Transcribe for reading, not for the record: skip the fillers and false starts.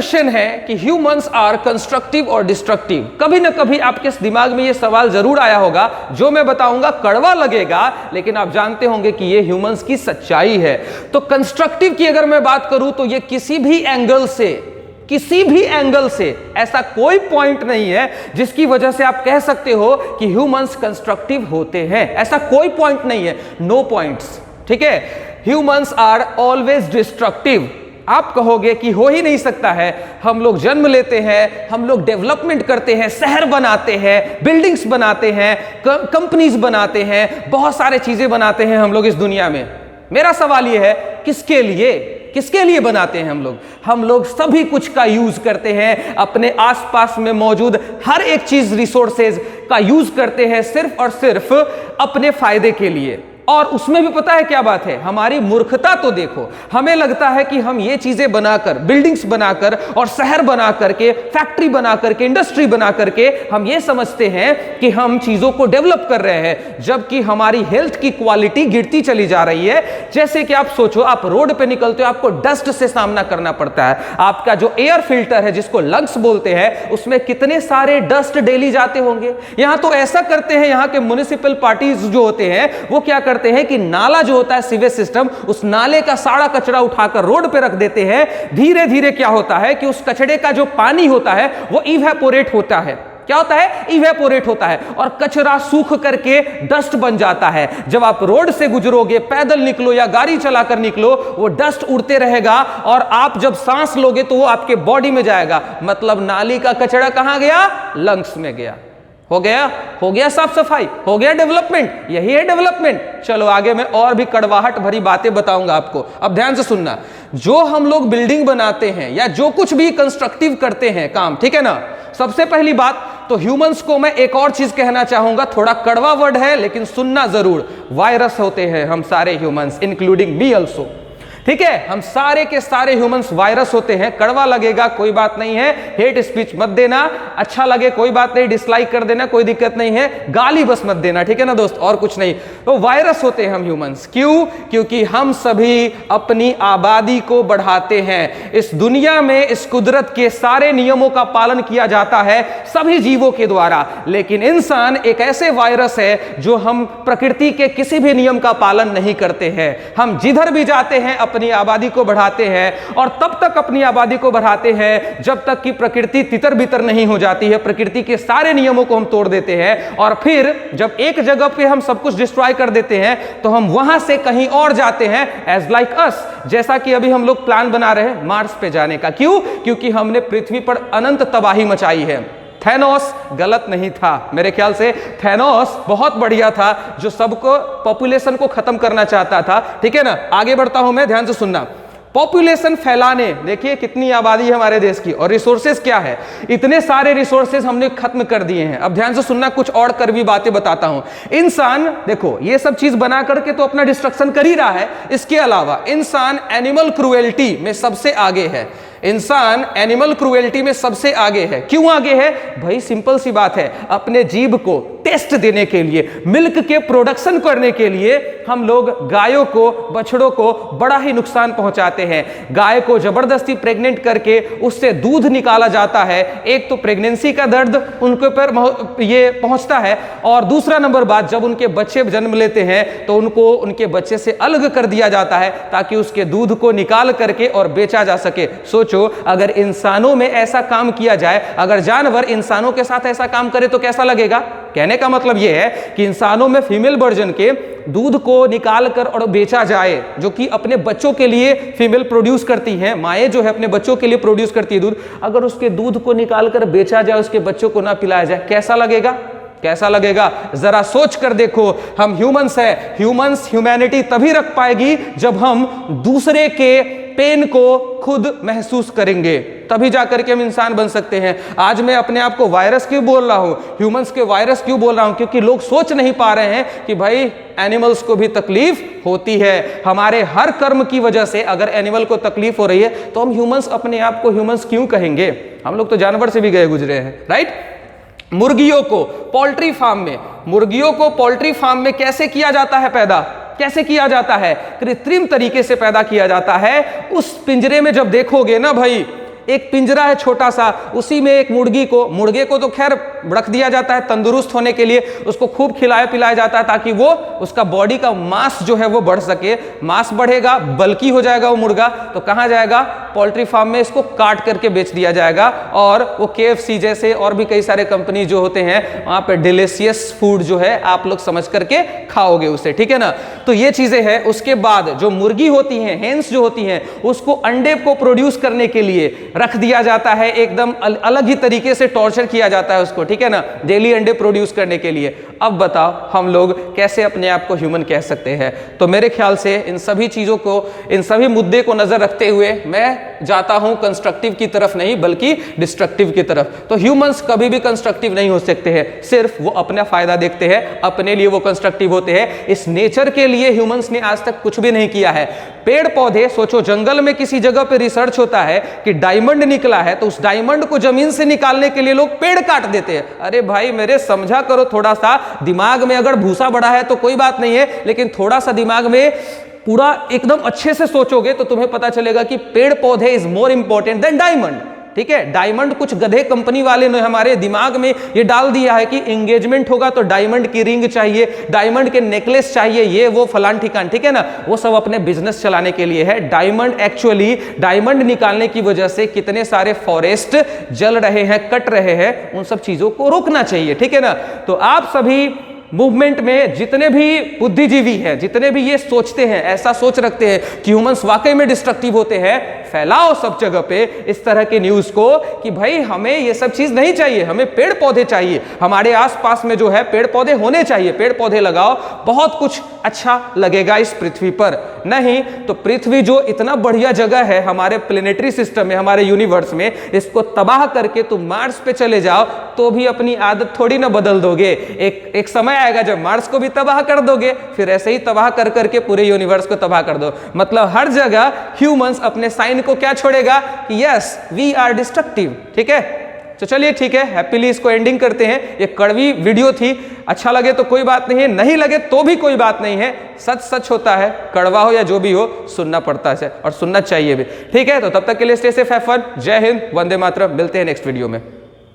Question है कि humans are constructive और डिस्ट्रक्टिव। कभी ना कभी आपके दिमाग में ये सवाल जरूर आया होगा। जो मैं बताऊंगा कड़वा लगेगा, लेकिन आप जानते होंगे कि ये ह्यूमंस की सच्चाई है। तो कंस्ट्रक्टिव की अगर मैं बात करूं तो ये किसी भी एंगल से ऐसा कोई पॉइंट नहीं है जिसकी वजह से आप कह सकते हो कि ह्यूमंस कंस्ट्रक्टिव होते हैं। ऐसा कोई पॉइंट नहीं है, नो पॉइंट्स, ठीक है। Humans are always destructive. आप कहोगे कि हो ही नहीं सकता है, हम लोग जन्म लेते हैं, हम लोग डेवलपमेंट करते हैं, शहर बनाते हैं, बिल्डिंग्स बनाते हैं, कंपनीज बनाते हैं, बहुत सारे चीजें बनाते हैं हम लोग इस दुनिया में। मेरा सवाल यह है, किसके लिए बनाते हैं हम लोग सभी कुछ का यूज करते हैं, अपने आसपास में मौजूद हर एक चीज रिसोर्सेज का यूज करते हैं सिर्फ और सिर्फ अपने फायदे के लिए। और उसमें भी पता है क्या बात है, हमारी मूर्खता तो देखो। हमें लगता है कि हम ये चीजें बनाकर, बिल्डिंग्स बनाकर और शहर बना करके, फैक्ट्री बना करके, इंडस्ट्री बना करके हम ये समझते हैं कि हम चीजों को डेवलप कर रहे हैं, जबकि हमारी हेल्थ की क्वालिटी गिरती चली जा रही है। जैसे कि आप सोचो, आप रोड पे निकलते हो, आपको डस्ट से सामना करना पड़ता है। आपका जो एयर फिल्टर है, जिसको लंग्स बोलते हैं, उसमें कितने सारे डस्ट डेली जाते होंगे। यहां तो ऐसा करते हैं, यहां के म्युनिसिपल पार्टीज जो होते हैं वो क्या करते हैं कि नाला जो होता है, सीवेज सिस्टम, उस नाले का सारा कचरा उठाकर रोड पे रख देते हैं। धीरे धीरे क्या होता है कि उस कचरे का जो पानी होता है वो इवेपोरेट होता है। क्या होता है? इवेपोरेट होता है, और कचरा सूख करके डस्ट बन जाता है। जब आप रोड से गुजरोगे, पैदल निकलो या गाड़ी चलाकर निकलो, वो डस्ट उड़ते रहेगा, और आप जब सांस लोगे तो वो आपके बॉडी में जाएगा। मतलब नाली का कचरा कहां गया? लंग्स में गया। हो गया साफ सफाई, हो गया डेवलपमेंट। यही है डेवलपमेंट। चलो आगे मैं और भी कड़वाहट भरी बातें बताऊंगा आपको, अब ध्यान से सुनना। जो हम लोग बिल्डिंग बनाते हैं या जो कुछ भी कंस्ट्रक्टिव करते हैं काम, ठीक है ना, सबसे पहली बात तो ह्यूमंस को मैं एक और चीज कहना चाहूंगा, थोड़ा कड़वा वर्ड है लेकिन सुनना जरूर। वायरस होते हैं हम सारे ह्यूमंस, इंक्लूडिंग मी ऑल्सो, ठीक है। हम सारे के सारे ह्यूमंस वायरस होते हैं। कड़वा लगेगा, कोई बात नहीं है, हेट स्पीच मत देना। अच्छा लगे कोई बात नहीं, डिसलाइक कर देना, कोई दिक्कत नहीं है, गाली बस मत देना, ठीक है ना दोस्त, और कुछ नहीं। तो वायरस होते हैं हम ह्यूमंस। क्यों? क्योंकि हम सभी अपनी आबादी को बढ़ाते हैं। इस दुनिया में इस कुदरत के सारे नियमों का पालन किया जाता है सभी जीवों के द्वारा, लेकिन इंसान एक ऐसे वायरस है जो हम प्रकृति के किसी भी नियम का पालन नहीं करते हैं। हम जिधर भी जाते हैं अपनी आबादी को बढ़ाते हैं, और तब तक अपनी आबादी को बढ़ाते हैं जब तक कि प्रकृति तितर बितर नहीं हो जाती है। प्रकृति के सारे नियमों को हम तोड़ देते हैं, और फिर जब एक जगह पे हम सब कुछ डिस्ट्रॉय कर देते हैं तो हम वहां से कहीं और जाते हैं, एज लाइक अस। जैसा कि अभी हम लोग प्लान बना रहे हैं मार्स पे जाने का। क्यों? क्योंकि हमने पृथ्वी पर अनंत तबाही मचाई है। थैनोस गलत नहीं था, मेरे ख्याल से थैनोस बहुत बढ़िया था, जो सबको पॉपुलेशन को खत्म करना चाहता था, ठीक है ना। आगे बढ़ता हूं मैं, ध्यान से सुनना। पॉपुलेशन फैलाने, देखिए कितनी आबादी है हमारे देश की, और रिसोर्सेज क्या है, इतने सारे रिसोर्सेज हमने खत्म कर दिए हैं। अब ध्यान से सुनना, कुछ और कड़वी बातें बताता हूं। इंसान देखो ये सब चीज बना करके तो अपना डिस्ट्रक्शन कर ही रहा है। इसके अलावा इंसान एनिमल क्रुएल्टी में सबसे आगे है। इंसान एनिमल क्रुएल्टी में सबसे आगे है। क्यों आगे है भाई? सिंपल सी बात है, अपने जीभ को टेस्ट देने के लिए, मिल्क के प्रोडक्शन करने के लिए हम लोग गायों को, बछड़ों को बड़ा ही नुकसान पहुंचाते हैं। गाय को जबरदस्ती प्रेग्नेंट करके उससे दूध निकाला जाता है। एक तो प्रेगनेंसी का दर्द उनके ऊपर ये पहुंचता है, और दूसरा नंबर बात, जब उनके बच्चे जन्म लेते हैं तो उनको उनके बच्चे से अलग कर दिया जाता है ताकि उसके दूध को निकाल करके और बेचा जा सके। सोचो, अगर इंसानों में ऐसा काम किया जाए, अगर जानवर इंसानों के साथ ऐसा काम करे तो कैसा लगेगा? कहने का मतलब यह है कि इंसानों में फीमेल वर्जन के दूध को निकाल कर और बेचा जाए, जो कि अपने बच्चों के लिए फीमेल प्रोड्यूस करती हैं, माएँ जो है अपने बच्चों के लिए प्रोड्यूस करती है दूध, अगर उसके दूध को निकाल कर बेचा जाए, उसके बच्चों को ना पिलाया जाए, कैसा लगेगा? कैसा लगेगा? जरा सोच कर देखो। हम ह्यूमंस है, ह्यूमंस ह्यूमैनिटी तभी रख पाएगी जब हम दूसरे के पेन को खुद महसूस करेंगे, तभी जाकर के हम इंसान बन सकते हैं। आज मैं अपने आप को वायरस क्यों बोल रहा हूं, ह्यूमंस के वायरस क्यों बोल रहा हूं? क्योंकि लोग सोच नहीं पा रहे हैं कि भाई एनिमल्स को भी तकलीफ होती है। हमारे हर कर्म की वजह से अगर एनिमल को तकलीफ हो रही है तो हम ह्यूमंस अपने आप को ह्यूमंस क्यों कहेंगे? हम लोग तो जानवर से भी गए गुजरे हैं, राइट। मुर्गियों को पोल्ट्री फार्म में कैसे किया जाता है पैदा? कैसे किया जाता है? कृत्रिम तरीके से पैदा किया जाता है। उस पिंजरे में जब देखोगे ना भाई, एक पिंजरा है छोटा सा, उसी में एक मुर्गे को तो खैर रख दिया जाता है तंदुरुस्त होने के लिए, उसको खूब खिलाया पिलाया जाता है ताकि वो उसका बॉडी का मास जो है वो बढ़ सके। मास बढ़ेगा, बल्कि हो जाएगा वो मुर्गा, तो कहाँ जाएगा? पोल्ट्री फार्म में इसको काट करके बेच दिया जाएगा और वो KFC जैसे और भी कई सारे कंपनी जो होते हैं वहां पे डिलीशियस फूड जो है आप लोग समझ करके खाओगे उसे, ठीक है ना। तो ये चीजें हैं। उसके बाद जो मुर्गी होती हैं, हेन्स जो होती हैं, उसको अंडे को प्रोड्यूस करने के लिए रख दिया जाता है, एकदम अलग ही तरीके से टॉर्चर किया जाता है उसको, ठीक है ना, डेली अंडे प्रोड्यूस करने के लिए। अब बताओ हम लोग कैसे अपने आप को ह्यूमन कह सकते हैं? तो मेरे ख्याल से इन सभी चीजों को, इन सभी मुद्दे को नजर रखते हुए मैं जाता हूं कंस्ट्रक्टिव की तरफ नहीं बल्कि डिस्ट्रक्टिव की तरफ। तो ह्यूमंस कभी भी कंस्ट्रक्टिव नहीं हो सकते हैं, सिर्फ वो अपना फायदा देखते हैं, अपने लिए वो कंस्ट्रक्टिव होते हैं। इस नेचर के लिए ह्यूमंस ने आज तक कुछ भी नहीं किया है। पेड़ पौधे, सोचो जंगल में किसी जगह पे रिसर्च होता है कि डायमंड निकला है, तो उस डायमंड को जमीन से निकालने के लिए लोग पेड़ काट देते हैं। अरे भाई मेरे समझा करो थोड़ा सा, दिमाग में अगर भूसा बड़ा है तो कोई बात नहीं है, लेकिन थोड़ा सा दिमाग में पूरा एकदम अच्छे से सोचोगे तो तुम्हें पता चलेगा कि पेड़ पौधे is more important then diamond, ठीक है। डायमंड कुछ गधे कंपनी वाले ने हमारे दिमाग में ये डाल दिया है कि एंगेजमेंट होगा तो डायमंड की रिंग चाहिए, डायमंड के नेकलेस चाहिए, ये वो फलान ठिकान, ठीक है ना। वो सब अपने बिजनेस चलाने के लिए है। डायमंड एक्चुअली, डायमंड निकालने की वजह से कितने सारे फॉरेस्ट जल रहे हैं, कट रहे हैं, उन सब चीजों को रोकना चाहिए, ठीक है ना। तो आप सभी मूवमेंट में जितने भी बुद्धिजीवी हैं, जितने भी ये सोचते हैं, ऐसा सोच रखते हैं कि ह्यूमंस वाकई में डिस्ट्रक्टिव होते हैं, फैलाओ सब जगह पे इस तरह के न्यूज को कि भाई हमें ये सब चीज नहीं चाहिए, हमें पेड़ पौधे चाहिए, हमारे आसपास में जो है पेड़ पौधे होने चाहिए, पेड़ पौधे लगाओ, बहुत कुछ अच्छा लगेगा इस पृथ्वी पर। नहीं तो पृथ्वी जो इतना बढ़िया जगह है हमारे प्लेनेटरी सिस्टम में, हमारे यूनिवर्स में, इसको तबाह करके तुम मार्स पे चले जाओ तो भी अपनी आदत थोड़ी ना बदल दोगे। एक समय आएगा जब मार्स को भी तबाह कर दोगे, फिर ऐसे ही तबाह कर करके पूरे यूनिवर्स को तबाह कर दो। मतलब हर जगह ह्यूमंस अपने साइन को क्या छोड़ेगा कि यस वी आर डिस्ट्रक्टिव, ठीक है। तो चलिए ठीक है, हैप्पीली इसको एंडिंग करते हैं। ये कड़वी वीडियो थी, अच्छा लगे तो कोई बात नहीं है, नहीं लगे तो भी कोई बात नहीं है। सच सच होता है, कड़वा हो या जो भी हो, सुनना पड़ता है और सुनना चाहिए भी, ठीक है। तो तब तक के लिए स्टे सेफ, हैव फन, जय हिंद, वंदे मातरम। मिलते हैं नेक्स्ट वीडियो में।